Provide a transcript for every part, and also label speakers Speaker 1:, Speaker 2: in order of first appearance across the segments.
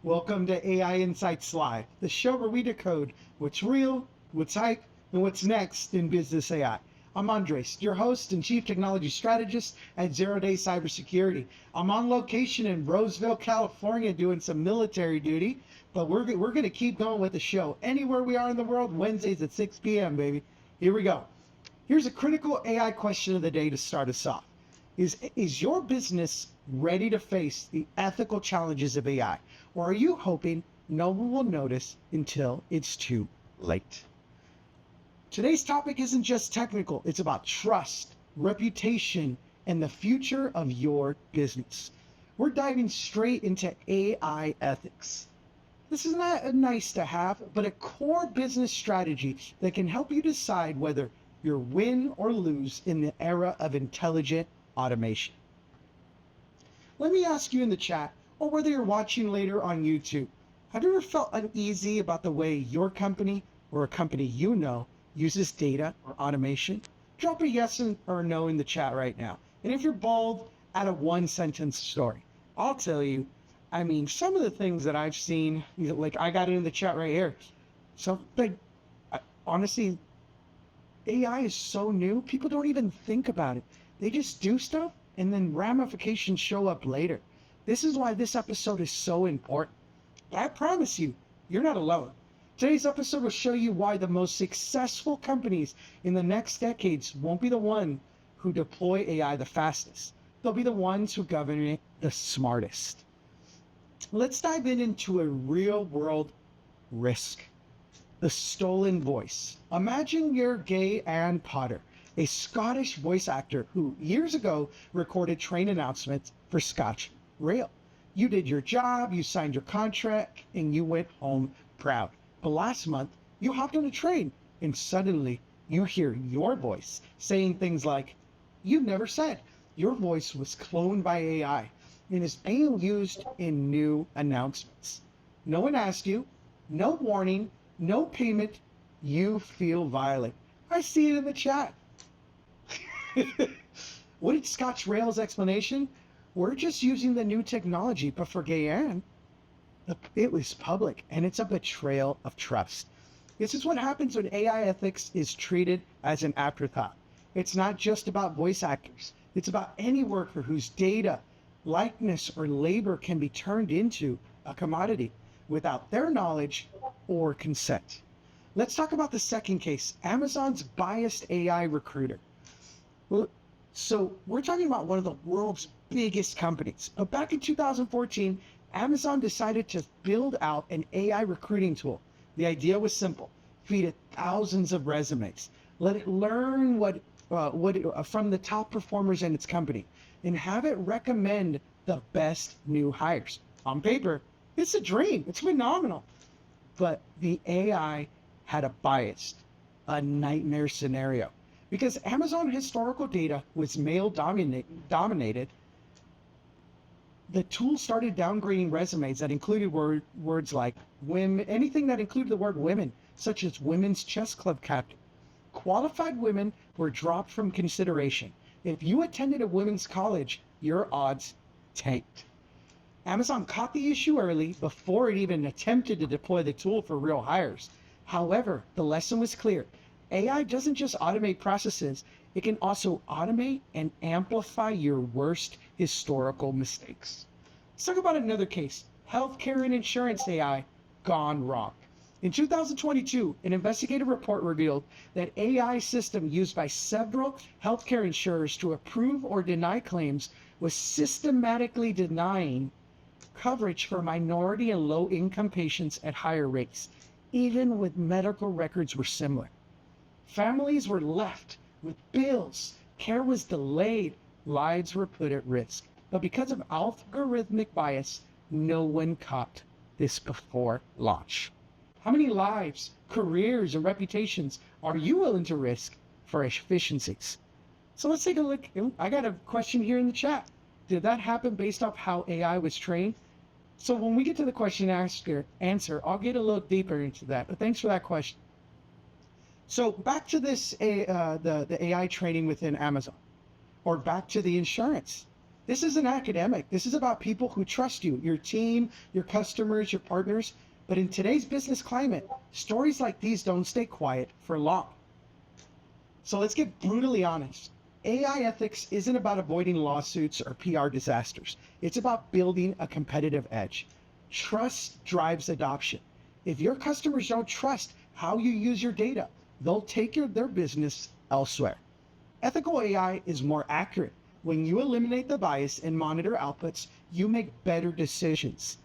Speaker 1: Welcome to AI Insights Live, the show where we decode what's real, what's hype, and what's next in business AI. I'm Andres, your host and Chief Technology Strategist at Zeroday Cybersecurity. I'm on location in Roseville, California, doing some military duty, but we're going to keep going with the show. Anywhere we are in the world, Wednesdays at 6 p.m., baby. Here we go. Here's a critical AI question of the day to start us off. Is your business ready to face the ethical challenges of AI? Or are you hoping no one will notice until it's too late? Today's topic isn't just technical, it's about trust, reputation, and the future of your business. We're diving straight into AI ethics. This is not a nice to have, but a core business strategy that can help you decide whether you're win or lose in the era of intelligent automation. Let me ask you in the chat, or whether you're watching later on YouTube, have you ever felt uneasy about the way your company or a company you know uses data or automation? Drop a yes or no in the chat right now. And if you're bold, add a one-sentence story. I'll tell you, some of the things that I've seen, like I got it in the chat right here. So, honestly, AI is so new, people don't even think about it. They just do stuff and then ramifications show up later. This is why this episode is so important. I promise you, you're not alone. Today's episode will show you why the most successful companies in the next decades won't be the one who deploy AI the fastest. They'll be the ones who govern it the smartest. Let's dive into a real world risk. The stolen voice. Imagine you're Gay Ann Potter, a Scottish voice actor who years ago recorded train announcements for ScotRail. You did your job, you signed your contract, and you went home proud. But last month, you hopped on a train, and suddenly you hear your voice saying things like, "You've never said." Your voice was cloned by AI and is being used in new announcements. No one asked you, no warning, no payment. You feel violated. I see it in the chat. What is ScotRail's explanation? We're just using the new technology, but for Gay Ann, it was public, and it's a betrayal of trust. This is what happens when AI ethics is treated as an afterthought. It's not just about voice actors. It's about any worker whose data, likeness, or labor can be turned into a commodity without their knowledge or consent. Let's talk about the second case, Amazon's biased AI recruiter. Well, so we're talking about one of the world's biggest companies. But back in 2014, Amazon decided to build out an AI recruiting tool. The idea was simple: feed it thousands of resumes, let it learn from the top performers in its company, and have it recommend the best new hires. On paper, it's a dream. It's phenomenal. But the AI had a bias, a nightmare scenario. Because Amazon historical data was male dominated, the tool started downgrading resumes that included words like women, anything that included the word women, such as women's chess club captain. Qualified women were dropped from consideration. If you attended a women's college, your odds tanked. Amazon caught the issue early before it even attempted to deploy the tool for real hires. However, the lesson was clear. AI doesn't just automate processes, it can also automate and amplify your worst historical mistakes. Let's talk about another case, healthcare and insurance AI gone wrong. In 2022, an investigative report revealed that AI system used by several healthcare insurers to approve or deny claims was systematically denying coverage for minority and low-income patients at higher rates, even when medical records were similar. Families were left with bills, care was delayed, lives were put at risk. But because of algorithmic bias, no one caught this before launch. How many lives, careers, and reputations are you willing to risk for efficiencies? So let's take a look. I got a question here in the chat. Did that happen based off how AI was trained? So when we get to the question answer, I'll get a little deeper into that. But thanks for that question. So back to this, the AI training within Amazon, or back to the insurance. This isn't academic. This is about people who trust you, your team, your customers, your partners. But in today's business climate, stories like these don't stay quiet for long. So let's get brutally honest. AI ethics isn't about avoiding lawsuits or PR disasters. It's about building a competitive edge. Trust drives adoption. If your customers don't trust how you use your data, they'll take their business elsewhere. Ethical AI is more accurate. When you eliminate the bias and monitor outputs, you make better decisions.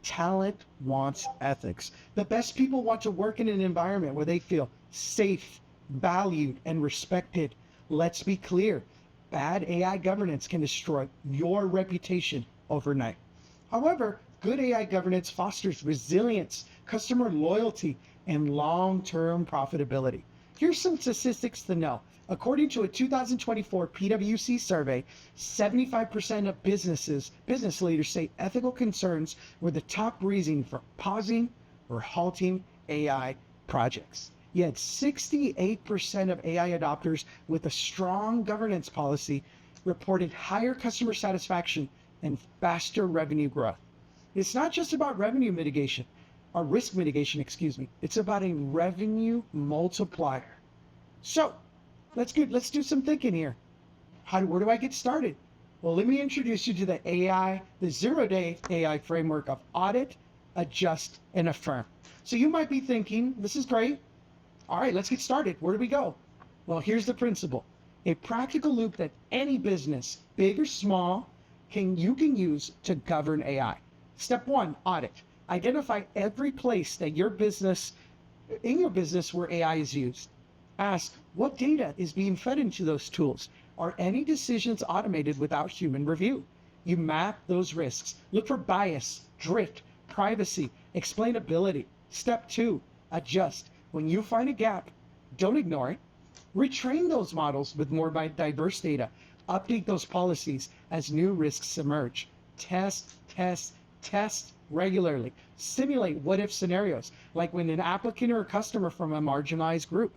Speaker 1: Talent wants ethics. The best people want to work in an environment where they feel safe, valued, and respected. Let's be clear, bad AI governance can destroy your reputation overnight. However, good AI governance fosters resilience, customer loyalty, and long-term profitability. Here's some statistics to know. According to a 2024 PwC survey, 75% of business leaders say ethical concerns were the top reason for pausing or halting AI projects. Yet 68% of AI adopters with a strong governance policy reported higher customer satisfaction and faster revenue growth. It's not just about revenue mitigation, or risk mitigation, excuse me. It's about a revenue multiplier. So let's do some thinking here. Where do I get started? Well, let me introduce you to the Zeroday AI framework of Audit, Adjust, and Affirm. So you might be thinking, this is great. All right, let's get started. Where do we go? Well, here's the principle. A practical loop that any business, big or small, you can use to govern AI. Step 1, audit. Identify every place that in your business where AI is used. Ask, what data is being fed into those tools? Are any decisions automated without human review? You map those risks. Look for bias, drift, privacy, explainability. Step 2, adjust. When you find a gap, don't ignore it. Retrain those models with more diverse data. Update those policies as new risks emerge. Test regularly. Simulate what-if scenarios, like when an applicant or a customer from a marginalized group.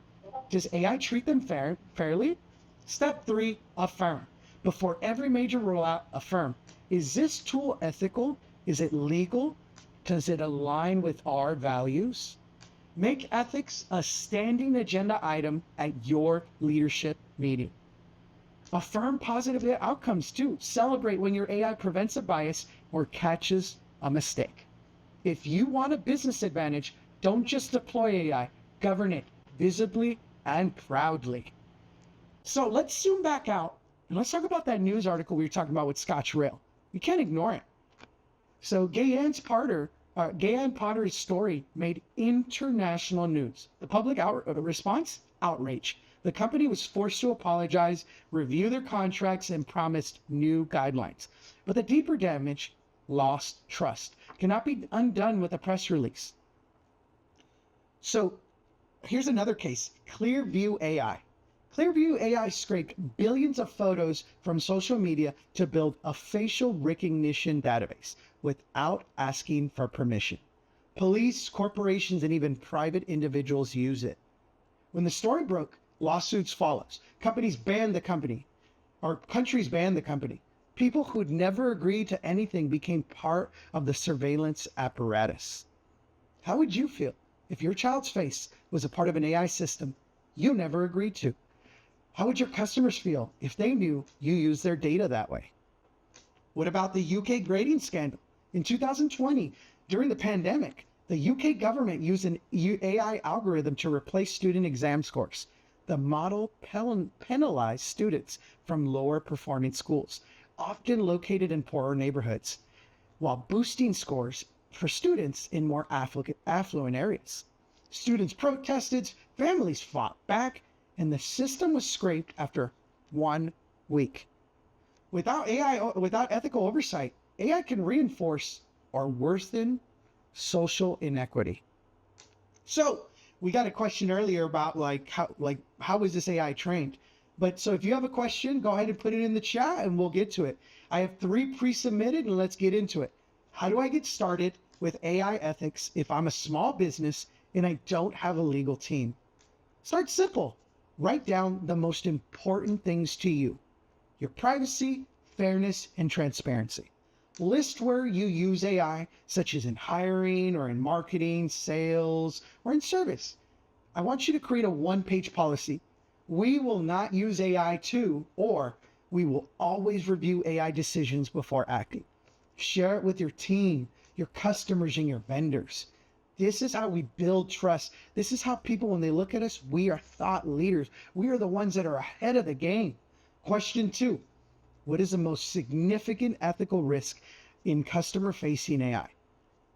Speaker 1: Does AI treat them fairly? Step 3, affirm. Before every major rollout, affirm. Is this tool ethical? Is it legal? Does it align with our values? Make ethics a standing agenda item at your leadership meeting. Affirm positive outcomes too. Celebrate when your AI prevents a bias or catches a mistake. If you want a business advantage, don't just deploy AI, govern it visibly and proudly. So let's zoom back out and let's talk about that news article we were talking about with ScotRail. You can't ignore it. So Gayanne Potter's story made international news. The public response? Outrage. The company was forced to apologize, review their contracts, and promised new guidelines. But the deeper damage, lost trust, cannot be undone with a press release. So here's another case, Clearview AI. Clearview AI scraped billions of photos from social media to build a facial recognition database without asking for permission. Police, corporations, and even private individuals use it. When the story broke, lawsuits followed. Countries banned the company. People who'd never agreed to anything became part of the surveillance apparatus. How would you feel if your child's face was a part of an AI system you never agreed to? How would your customers feel if they knew you used their data that way? What about the UK grading scandal? In 2020, during the pandemic, the UK government used an AI algorithm to replace student exam scores. The model penalized students from lower performing schools, often located in poorer neighborhoods, while boosting scores for students in more affluent areas. Students protested, families fought back, and the system was scraped after 1 week. Without ethical oversight, AI can reinforce or worsen social inequity. So we got a question earlier about how is this AI trained? But so if you have a question, go ahead and put it in the chat and we'll get to it. I have 3 pre-submitted and let's get into it. How do I get started with AI ethics if I'm a small business and I don't have a legal team? Start simple. Write down the most important things to you: your privacy, fairness and transparency. List where you use AI, such as in hiring or in marketing, sales, or in service. I want you to create a one-page policy. We will not use AI to, or we will always review AI decisions before acting. Share it with your team, your customers, and your vendors. This is how we build trust. This is how people, when they look at us, we are thought leaders. We are the ones that are ahead of the game. Question 2, what is the most significant ethical risk in customer-facing AI?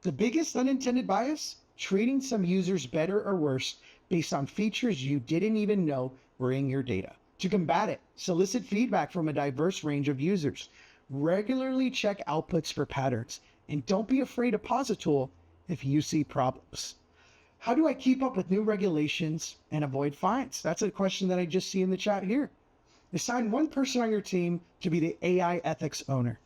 Speaker 1: The biggest unintended bias? Treating some users better or worse based on features you didn't even know were in your data. To combat it, solicit feedback from a diverse range of users. Regularly check outputs for patterns, and don't be afraid to pause a tool if you see problems. How do I keep up with new regulations and avoid fines? That's a question that I just see in the chat here. Assign one person on your team to be the AI ethics owner.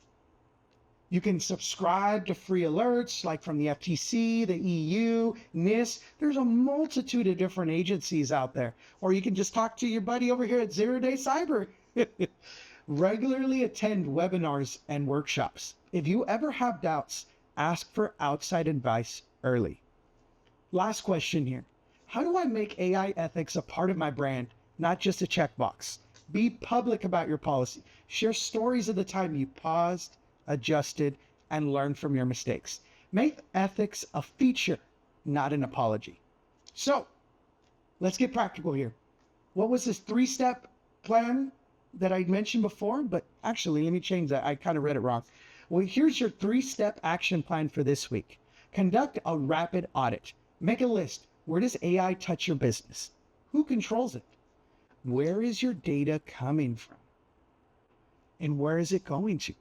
Speaker 1: You can subscribe to free alerts like from the FTC, the EU, NIST. There's a multitude of different agencies out there. Or you can just talk to your buddy over here at Zeroday Cyber. Regularly attend webinars and workshops. If you ever have doubts, ask for outside advice early. Last question here. How do I make AI ethics a part of my brand, not just a checkbox? Be public about your policy. Share stories of the time you paused, adjusted, and learned from your mistakes. Make ethics a feature, not an apology. So, let's get practical here. What was this 3-step plan that I mentioned before? But actually, let me change that. I kind of read it wrong. Well, here's your 3-step action plan for this week. Conduct a rapid audit. Make a list. Where does AI touch your business? Who controls it? Where is your data coming from? And where is it going to?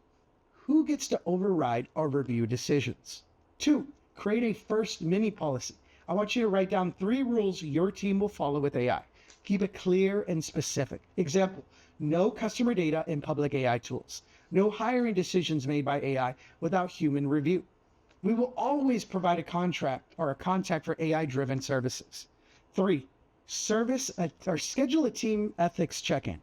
Speaker 1: Who gets to override or review decisions? 2, create a first mini policy. I want you to write down 3 rules your team will follow with AI. Keep it clear and specific. Example, no customer data in public AI tools. No hiring decisions made by AI without human review. We will always provide a contract or a contact for AI-driven services. 3, schedule a team ethics check-in.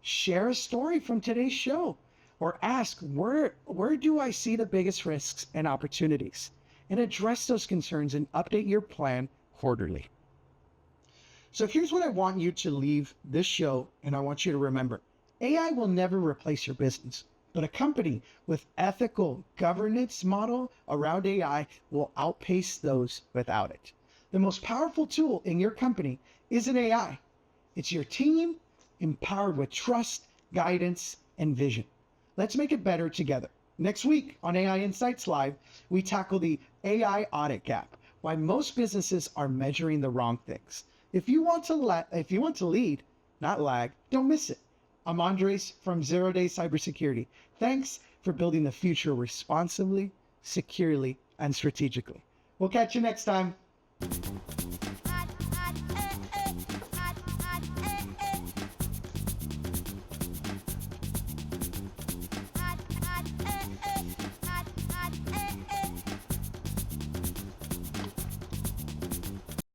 Speaker 1: Share a story from today's show, or ask, where do I see the biggest risks and opportunities? And address those concerns and update your plan quarterly. So here's what I want you to leave this show, and I want you to remember. AI will never replace your business, but a company with ethical governance model around AI will outpace those without it. The most powerful tool in your company isn't AI. It's your team empowered with trust, guidance, and vision. Let's make it better together. Next week on AI Insights Live, we tackle the AI audit gap, why most businesses are measuring the wrong things. If you want to lead, not lag, don't miss it. I'm Andres from Zeroday Cybersecurity. Thanks for building the future responsibly, securely, and strategically. We'll catch you next time.